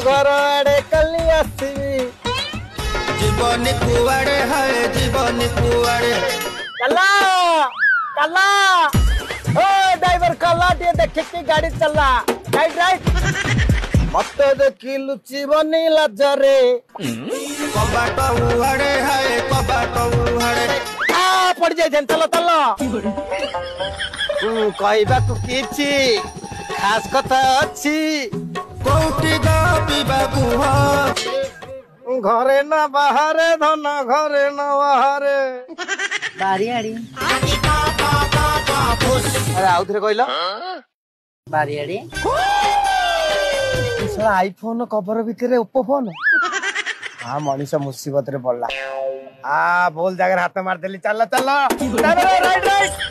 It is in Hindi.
घर आड़े कली आसवी जीवन कुआड़े है जीवन कुआड़े कला कला ओ ड्राइवर कला टे देखे की गाड़ी चला राइट राइट मत देखी लुची बनी लजरे कबाट उहाड़े है कबाट उहाड़े आ पड़ जाए चलो चलो कहबा तू किछि खास कथा अछि कोउटी गपिबा कुह घरे ना बाहरे धन घरे ना बाहरे बारियाड़ी अरे आउ थरे कहलो बारियाड़ी साला आईफोन कवर भितर ओप्पो फोन हाँ मनीष मुसीबत रे पड़ला आ बोल जगह हाथ मार देली चल चल राइट राइट